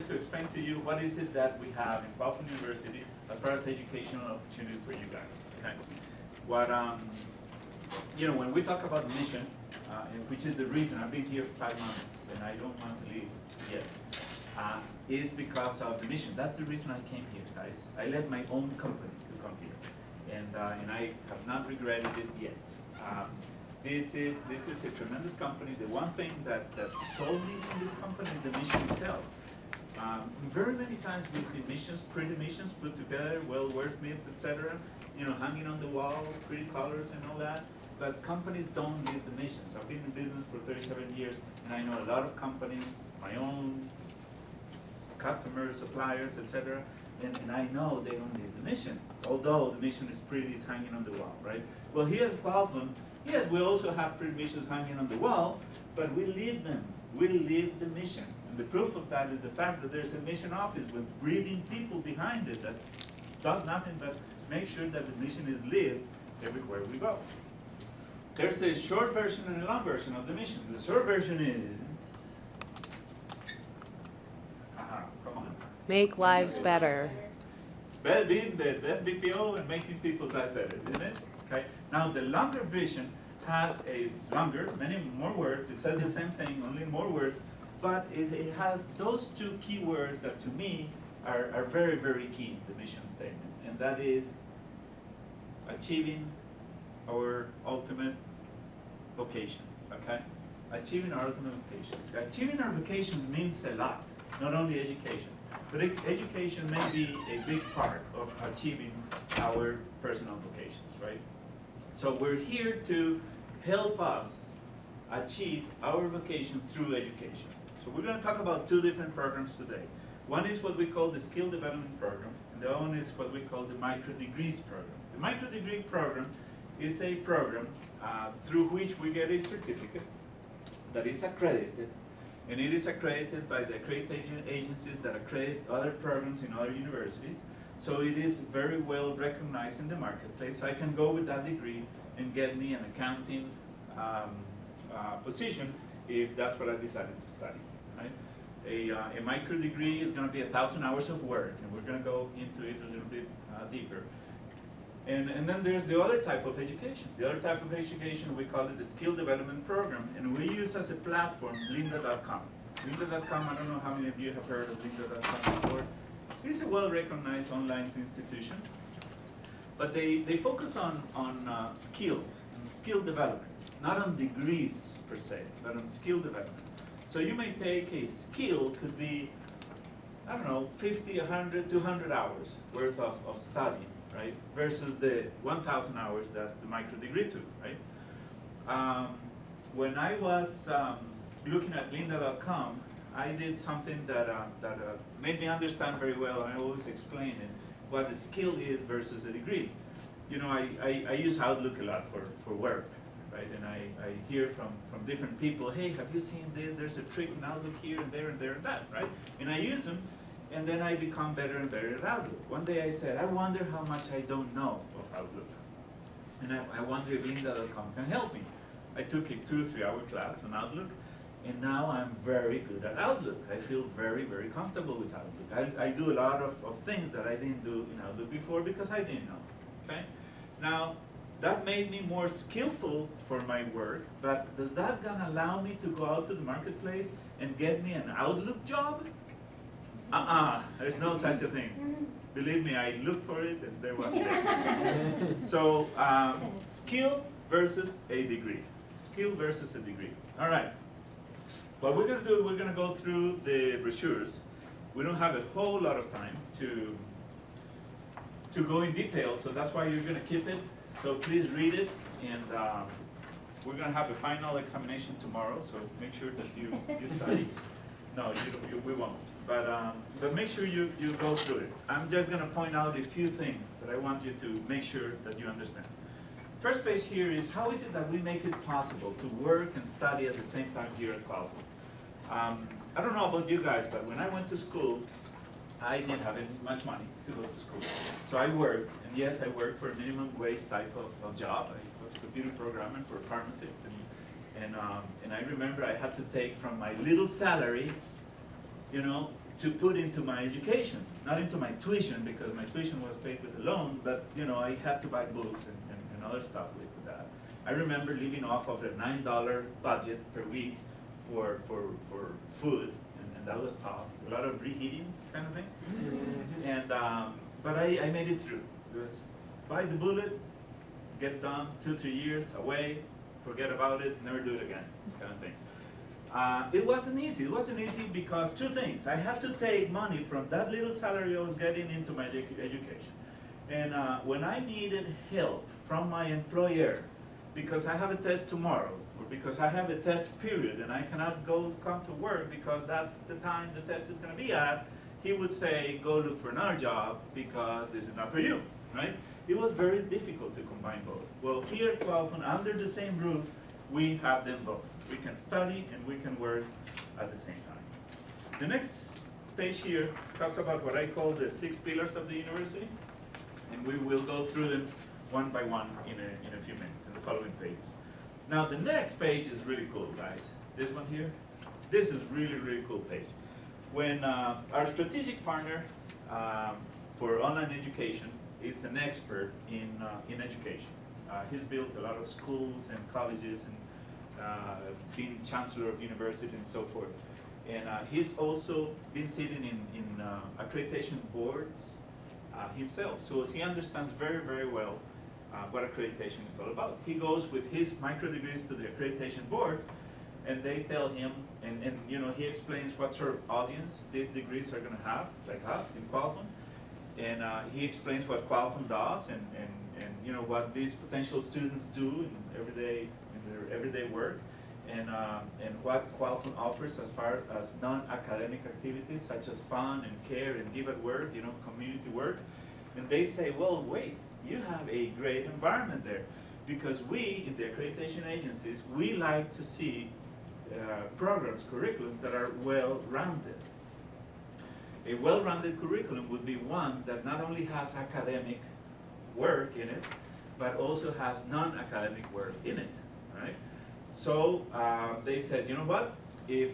to explain to you what is it that we have in Qualfon University as far as educational opportunities for you guys. Okay. What when we talk about mission, and which is the reason I've been here for 5 months and I don't want to leave yet, is because of the mission. That's the reason I came here, guys. I left my own company to come here, and I have not regretted it yet. This is a tremendous company. The one thing that sold me from this company is the mission itself. Very many times we see missions, pretty missions put together, well-worth meets, etc. Hanging on the wall, pretty colors and all that. But companies don't live the missions. I've been in business for 37 years, and I know a lot of companies, my own customers, suppliers, etc. And I know they don't live the mission. Although the mission is pretty, it's hanging on the wall, right? Well, here at Qualfon, yes, we also have pretty missions hanging on the wall, but we live them. We live the mission. And the proof of that is the fact that there's a mission office with breathing people behind it that does nothing but make sure that the mission is lived everywhere we go. There's a short version and a long version of the mission. The short version is, come on. Make lives better. Being the best BPO and making people's life better, isn't it? Okay. Now the longer vision has longer, many more words. It says the same thing, only more words, but it has those two key words that to me are very, very key in the mission statement, and that is achieving our ultimate vocations. Okay, achieving our ultimate vocations. Achieving our vocations means a lot, not only education. But education may be a big part of achieving our personal vocations, right? So we're here to help us achieve our vocation through education. So we're going to talk about two different programs today. One is what we call the Skill Development Program, and the other one is what we call the Micro Degrees Program. The Micro Degree Program is a program through which we get a certificate that is accredited. And it is accredited by the accreditation agencies that accredit other programs in other universities. So it is very well recognized in the marketplace. So I can go with that degree and get me an accounting position if that's what I decided to study. Right? A micro degree is going to be 1,000 hours of work, and we're going to go into it a little bit deeper. And then there's the other type of education. The other type of education, we call it the Skill Development Program, and we use as a platform lynda.com. Lynda.com, I don't know how many of you have heard of lynda.com before. It's a well-recognized online institution, but they focus on skills and skill development, not on degrees per se, but on skill development. So you may take a skill, could be, I don't know, 50, 100, 200 hours worth of studying, right? Versus the 1,000 hours that the micro degree took, right? When I was looking at lynda.com, I did something that made me understand very well, and I always explain it, what a skill is versus a degree. I use Outlook a lot for work, right? And I hear from different people, hey, have you seen this? There's a trick in Outlook here and there and there and that, right? And I use them, and then I become better and better at Outlook. One day I said, I wonder how much I don't know of Outlook. And I wonder if lynda.com can help me. I took a 2 or 3 hour class on Outlook, and now I'm very good at Outlook. I feel very, very comfortable with Outlook. I do a lot of things that I didn't do in Outlook before because I didn't know, okay? Now, that made me more skillful for my work, but does that gonna allow me to go out to the marketplace and get me an Outlook job? There's no such a thing. Believe me, I looked for it and there wasn't it. So, skill versus a degree. Skill versus a degree. All right. What we're going to do, we're going to go through the brochures. We don't have a whole lot of time to go in detail, so that's why you're going to keep it. So please read it, and we're going to have a final examination tomorrow, so make sure that you study. No, we won't. But make sure you go through it. I'm just going to point out a few things that I want you to make sure that you understand. First page here is how is it that we make it possible to work and study at the same time here at Qualfon. I don't know about you guys, but when I went to school, I didn't have much money to go to school. So I worked, and yes, I worked for a minimum wage type of job. I was a computer programmer for a pharmacist, and I remember I had to take from my little salary, to put into my education, not into my tuition, because my tuition was paid with a loan, but you know, I had to buy books and other stuff with that. I remember living off of a $9 budget per week for food, and that was tough. A lot of reheating kind of thing. And but I made it through. It was bite the bullet, get it done, 2-3 years away, forget about it, never do it again, kind of thing. It wasn't easy. It wasn't easy because two things. I had to take money from that little salary I was getting into my education. And when I needed help from my employer, because I have a test tomorrow, or because I have a test period and I cannot come to work because that's the time the test is going to be at, he would say, go look for another job because this is not for you, right? It was very difficult to combine both. Well, here at Qualfon, under the same roof, we have them both. We can study and we can work at the same time. The next page here talks about what I call the 6 pillars of the university, and we will go through them one by one in a few minutes in the following pages. Now the next page is really cool, guys. This one here, this is really cool page. When our strategic partner for online education is an expert in education. He's built a lot of schools and colleges and been chancellor of university and so forth. And he's also been sitting in accreditation boards himself. So he understands very well what accreditation is all about. He goes with his micro degrees to the accreditation boards, and they tell him, and you know, he explains what sort of audience these degrees are going to have, like us in Qualfon. And he explains what Qualfon does and you know, what these potential students do in their everyday work, and what Qualfon offers as far as non-academic activities such as fun and care and give at work, you know, community work. And they say, well, wait, you have a great environment there, because we in the accreditation agencies, we like to see programs, curriculums that are well-rounded. A well-rounded curriculum would be one that not only has academic work in it, but also has non-academic work in it, right? So they said, you know what? If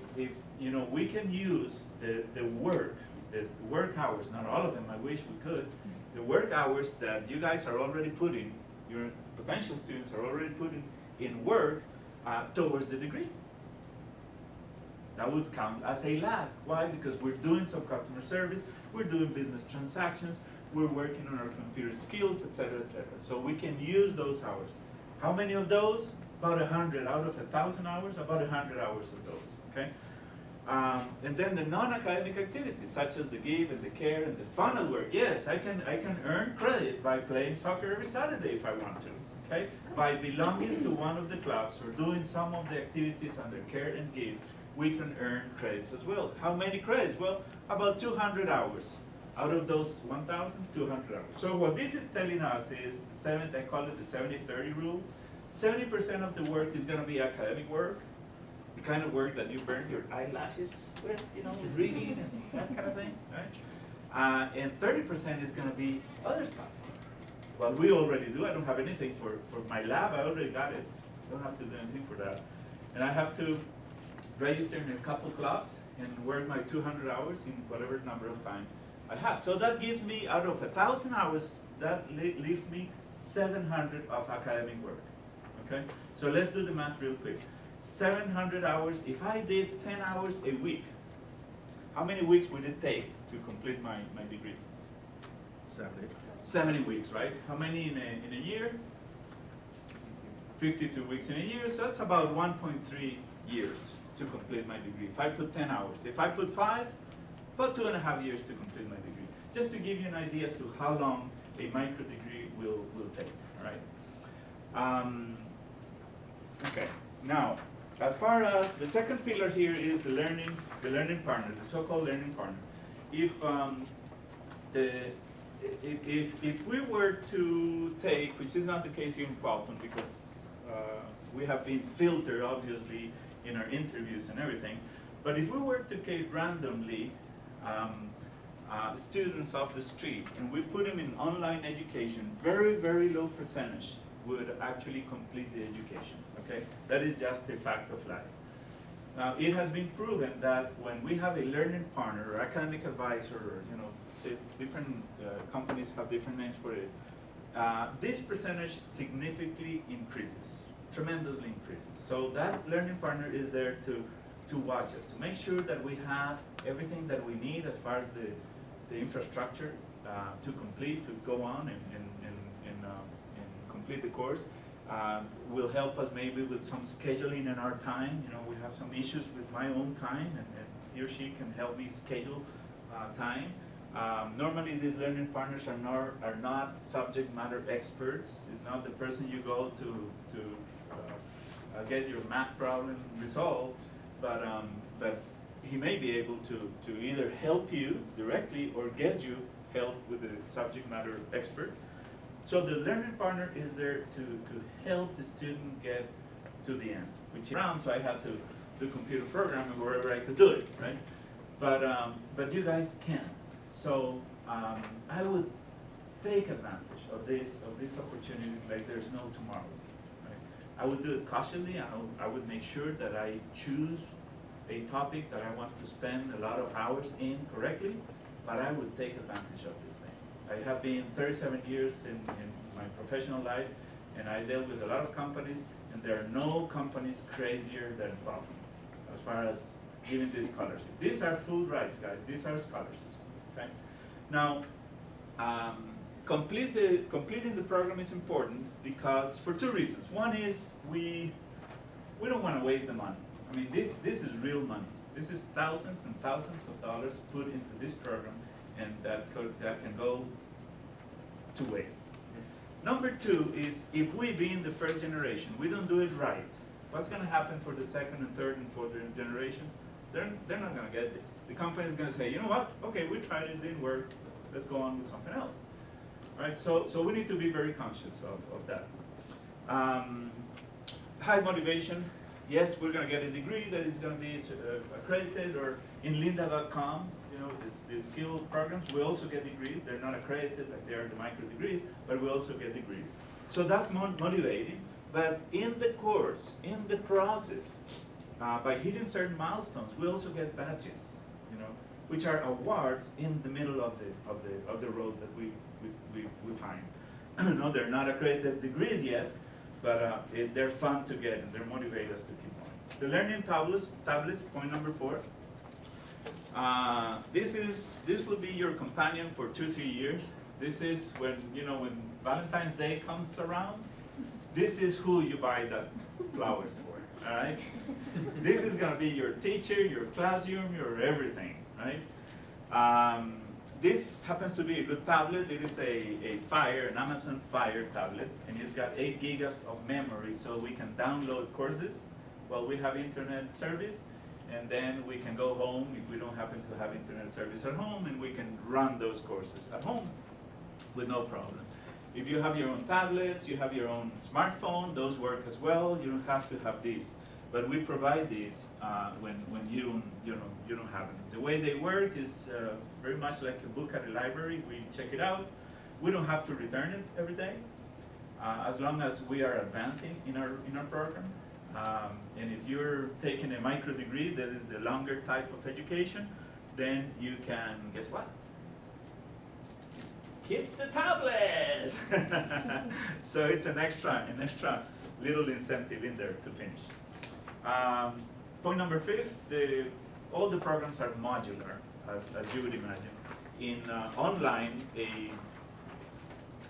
you know, we can use the work hours, not all of them, I wish we could, the work hours that you guys are already putting, your potential students are already putting in work towards the degree. That would count as a lab. Why? Because we're doing some customer service, we're doing business transactions, we're working on our computer skills, etc., etc. So we can use those hours. How many of those? About 100 out of 1,000 hours, about 100 hours of those, okay? And then the non-academic activities, such as the give and the care and the funnel work. Yes, I can earn credit by playing soccer every Saturday if I want to, okay? By belonging to one of the clubs or doing some of the activities under care and give, we can earn credits as well. How many credits? Well, about 200 hours. Out of those 1,200 hours. So what this is telling us is, I call it the 70-30 rule. 70% of the work is going to be academic work, the kind of work that you burn your eyelashes with, you know, reading and that kind of thing, right? And 30% is going to be other stuff. Well, we already do. I don't have anything for my lab. I already got it. Don't have to do anything for that. And I have to register in a couple clubs and work my 200 hours in whatever number of time I have. So that gives me, out of 1,000 hours, that leaves me 700 of academic work, okay? So let's do the math real quick. 700 hours, if I did 10 hours a week, how many weeks would it take to complete my degree? 70 weeks, right? How many in a year? 52 weeks in a year, so that's about 1.3 years to complete my degree. If I put 10 hours. If I put 5, about 2.5 years to complete my degree. Just to give you an idea as to how long a micro degree will take, all right? Okay, now, as far as the second pillar here is the learning partner, the so-called learning partner. If we were to take, which is not the case here in Qualfon, because we have been filtered, obviously, in our interviews and everything, but if we were to take randomly students off the street and we put them in online education, very low percentage would actually complete the education, okay? That is just a fact of life. Now, it has been proven that when we have a learning partner or academic advisor, or, say different companies have different names for it, this percentage significantly increases, tremendously increases. So that learning partner is there to watch us, to make sure that we have everything that we need as far as the infrastructure to complete, to go on and complete the course. Will help us maybe with some scheduling in our time. We have some issues with my own time, and he or she can help me schedule time. Normally, these learning partners are not subject matter experts. It's not the person you go to get your math problem resolved, but he may be able to either help you directly or get you help with the subject matter expert. So the learning partner is there to help the student get to the end, which around, so I had to do computer programming wherever I could do it, right? But you guys can. So I would take advantage of this opportunity like there's no tomorrow. Right? I would do it cautiously. I would make sure that I choose a topic that I want to spend a lot of hours in correctly, but I would take advantage of this thing. I have been 37 years in my professional life, and I dealt with a lot of companies, and there are no companies crazier than Qualfon as far as giving this scholarship. These are full rights, guys. These are scholarships. Okay? Now, completing the program is important because for two reasons. One is we don't want to waste the money. I mean, this is real money. This is thousands and thousands of dollars put into this program, and that can go to waste. Number two is if we, being the first generation, we don't do it right, what's going to happen for the second and third and fourth generations? They're not going to get this. The company is going to say, you know what? Okay, we tried it, didn't work. Let's go on with something else. Right? So we need to be very conscious of that. High motivation. Yes, we're going to get a degree that is going to be accredited, or in lynda.com, the skill programs, we also get degrees. They're not accredited like they are the micro degrees, but we also get degrees. So that's motivating. But in the course, in the process, by hitting certain milestones, we also get badges, which are awards in the middle of the road that we find. No, they're not accredited degrees yet, but they're fun to get, and they're motivate us to keep going. The learning tablets, point number 4. This will be your companion for 2-3 years. This is when Valentine's Day comes around. This is who you buy the flowers for. All right. This is going to be your teacher, your classroom, your everything. Right. This happens to be a good tablet. It is an Amazon Fire tablet, and it's got 8 gigas of memory, so we can download courses while we have internet service, and then we can go home if we don't happen to have internet service at home, and we can run those courses at home with no problem. If you have your own tablets, you have your own smartphone, those work as well. You don't have to have these. But we provide these when you don't have them. The way they work is very much like a book at a library. We check it out. We don't have to return it every day, as long as we are advancing in our program. And if you're taking a micro degree, that is the longer type of education, then you can, guess what? Keep the tablet. So it's an extra little incentive in there to finish. Point number 5, all the programs are modular, as you would imagine. In online,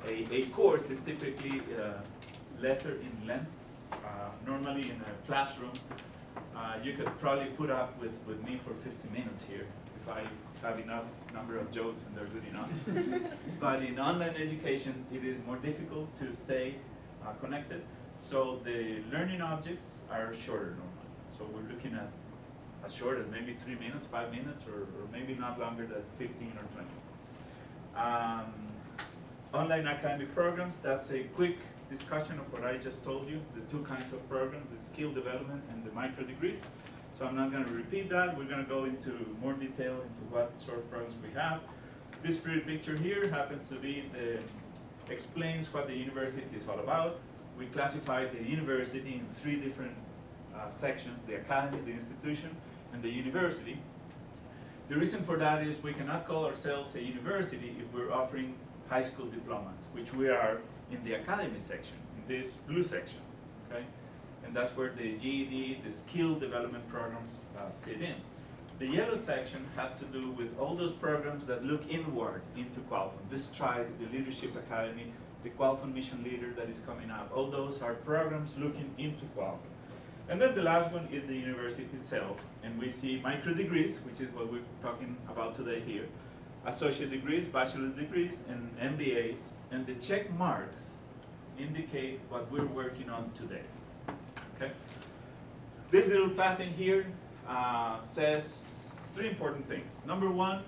a course is typically lesser in length. Normally in a classroom, you could probably put up with me for 50 minutes here if I have enough number of jokes and they're good enough. But in online education, it is more difficult to stay connected. So the learning objects are shorter normally. So we're looking at as short as maybe 3 minutes, 5 minutes, or maybe not longer than 15 or 20. Online academic programs, that's a quick discussion of what I just told you, the 2 kinds of programs, the skill development and the micro degrees. So I'm not going to repeat that. We're going to go into more detail into what sort of programs we have. This pretty picture here happens to be explains what the university is all about. We classified the university in 3 different sections: the academy, the institution, and the university. The reason for that is we cannot call ourselves a university if we're offering high school diplomas, which we are in the academy section, in this blue section, okay? And that's where the GED, the skill development programs sit in. The yellow section has to do with all those programs that look inward into Qualfon. The Stride, the Leadership Academy, the Qualfon Mission Leader that is coming up. All those are programs looking into Qualfon. And then the last one is the university itself. And we see micro degrees, which is what we're talking about today here, associate degrees, bachelor's degrees, and MBAs. And the check marks indicate what we're working on today. Okay? This little pattern here says three important things. Number one,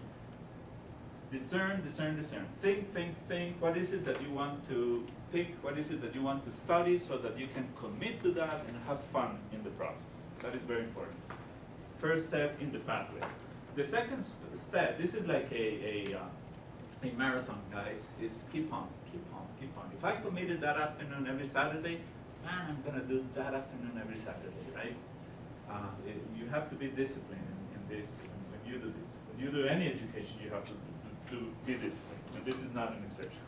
discern, discern, discern. Think, think, think. What is it that you want to pick? What is it that you want to study so that you can commit to that and have fun in the process? That is very important. First step in the pathway. The second step, this is like a marathon, guys, is keep on, keep on, keep on. If I committed that afternoon every Saturday, man, I'm gonna do that afternoon every Saturday, right? You have to be disciplined in this when you do this. When you do any education, you have to be disciplined, and this is not an exception.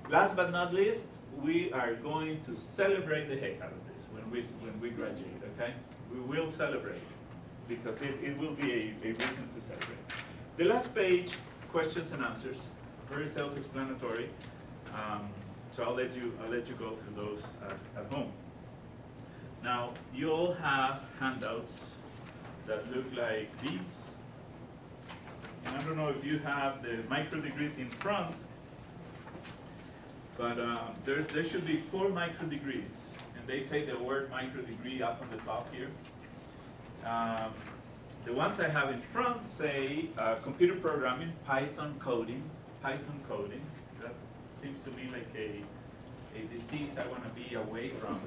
Last but not least, we are going to celebrate the heck out of this when we graduate, okay? We will celebrate, because it will be a reason to celebrate. The last page, questions and answers, very self-explanatory. So I'll let you go through those at home. Now, you all have handouts that look like these. And I don't know if you have the micro degrees in front, but there should be 4 micro degrees. And they say the word micro degree up on the top here. The ones I have in front say computer programming, Python coding. That seems to me like a disease I want to be away from.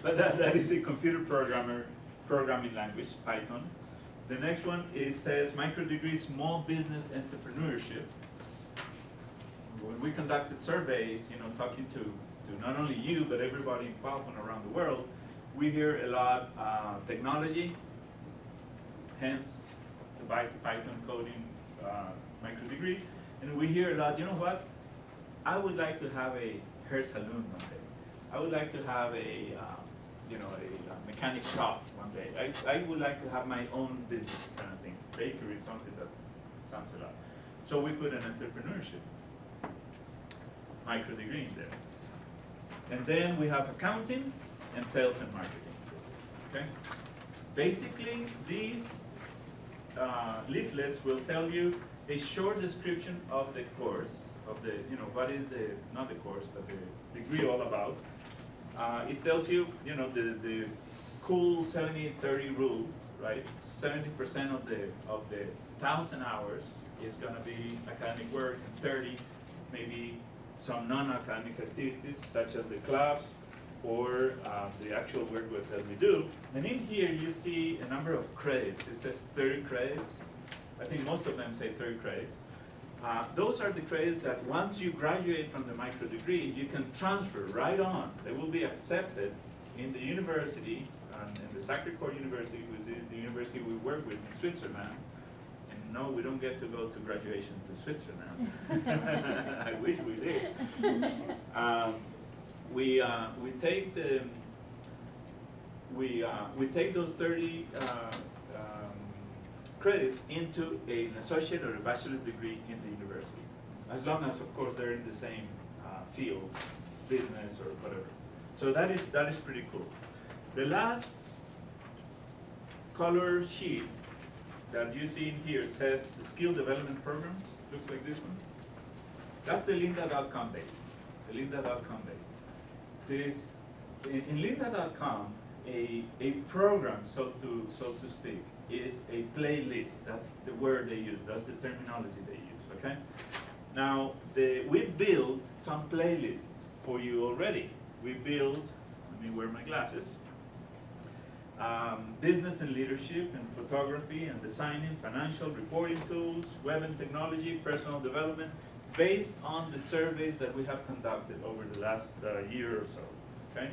But that is a computer programming language, Python. The next one, it says micro degree, small business entrepreneurship. When we conducted surveys, talking to not only you, but everybody in Qualfon around the world, we hear a lot technology, hence the Python coding micro degree. And we hear a lot, you know what? I would like to have a hair salon one day. I would like to have a mechanic shop one day. I would like to have my own business kind of thing. Bakery, something that sounds a lot. So we put an entrepreneurship micro degree in there. And then we have accounting and sales and marketing, okay? Basically, these leaflets will tell you a short description of the course, of the, what is the, not the course, but the degree all about. It tells you, the cool 70-30 rule, right? 70% of the 1,000 hours is gonna be academic work, and 30 maybe some non-academic activities, such as the clubs, or the actual work that we do. And in here you see a number of credits. It says 30 credits. I think most of them say 30 credits. Those are the credits that once you graduate from the micro degree, you can transfer right on. They will be accepted in the university, in the Sacred Coeur University, which is the university we work with in Switzerland. And no, we don't get to go to graduation to Switzerland. I wish we did. We take those 30 credits into an associate or a bachelor's degree in the university, as long as, of course, they're in the same field, business or whatever. So that is pretty cool. The last color sheet that you see in here says the skill development programs. Looks like this one. That's the lynda.com base. The lynda.com base. This in lynda.com, a program, so to speak, is a playlist. That's the word they use. That's the terminology they use. Okay. Now we built some playlists for you already. We built. Let me wear my glasses. Business and leadership, and photography and designing, financial reporting tools, web and technology, personal development, based on the surveys that we have conducted over the last year or so. Okay.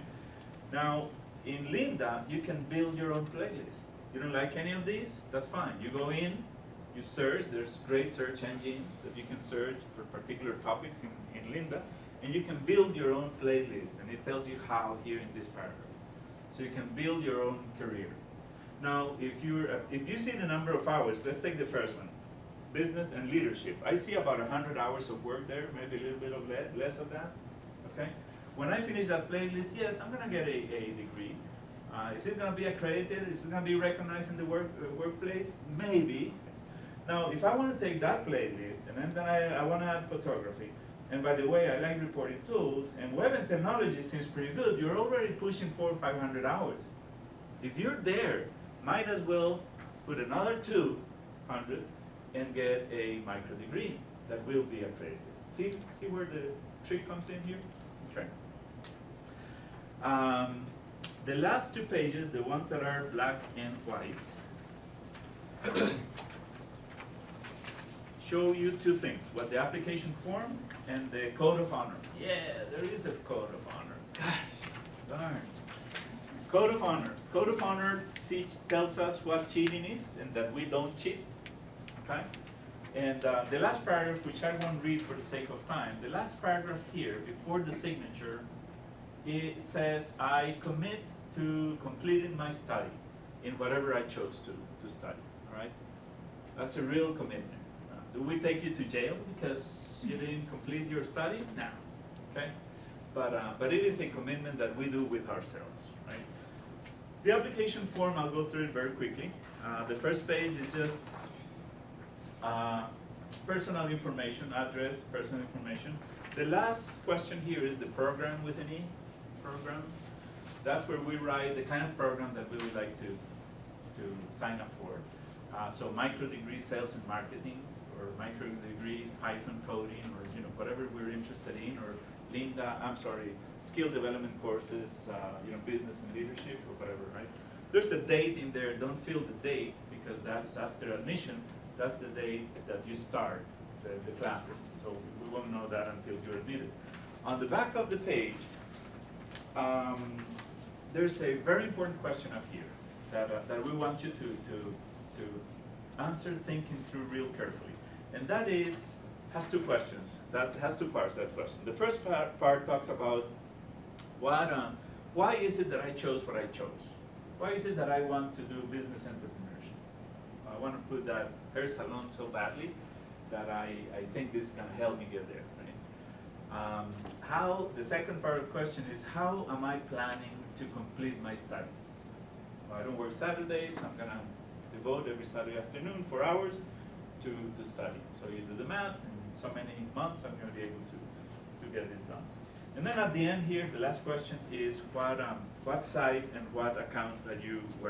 Now, In Linda, you can build your own playlist. You don't like any of these? That's fine. You go in, you search. There's great search engines that you can search for particular topics in Linda, and you can build your own playlist, and it tells you how here in this paragraph. So you can build your own career. Now, if you see the number of hours, let's take the first one, business and leadership. I see about 100 hours of work there, maybe a little bit of less of that, okay? When I finish that playlist, yes, I'm gonna get a degree. Is it gonna be accredited? Is it gonna be recognized in the workplace? Maybe. Now, if I wanna take that playlist, and then I wanna add photography, and by the way, I like reporting tools, and web and technology seems pretty good, you're already pushing 400 or 500 hours. If you're there, might as well put another 200 and get a micro degree that will be accredited. See where the trick comes in here? Okay. The last 2 pages, the ones that are black and white, show you 2 things, what the application form and the code of honor. Yeah, there is a code of honor. Gosh, darn. Code of honor. Code of honor tells us what cheating is and that we don't cheat, okay? And the last paragraph, which I won't read for the sake of time, the last paragraph here, before the signature, it says, I commit to completing my study in whatever I chose to study, all right? That's a real commitment. Do we take you to jail because you didn't complete your study? No, okay? But it is a commitment that we do with ourselves, right? The application form, I'll go through it very quickly. The first page is just personal information, address, personal information. The last question here is the program with an E, program. That's where we write the kind of program that we would like to sign up for. So micro degree sales and marketing, or micro degree Python coding, or whatever we're interested in, or skill development courses, business and leadership, or whatever, right? There's a date in there. Don't fill the date because that's after admission. That's the date that you start the classes. So we won't know that until you're admitted. On the back of the page, there's a very important question up here that we want you to answer, thinking through real carefully. And that has 2 questions. That has 2 parts, that question. The first part talks about why is it that I chose what I chose? Why is it that I want to do business entrepreneurship? I want to put that hair salon so badly that I think this is going to help me get there, right? The second part of the question is, how am I planning to complete my studies? Well, I don't work Saturdays, so I'm going to devote every Saturday afternoon 4 hours to study. So you do the math, in so many months I'm going to be able to get this done. And then at the end here, the last question is what site and what account that you were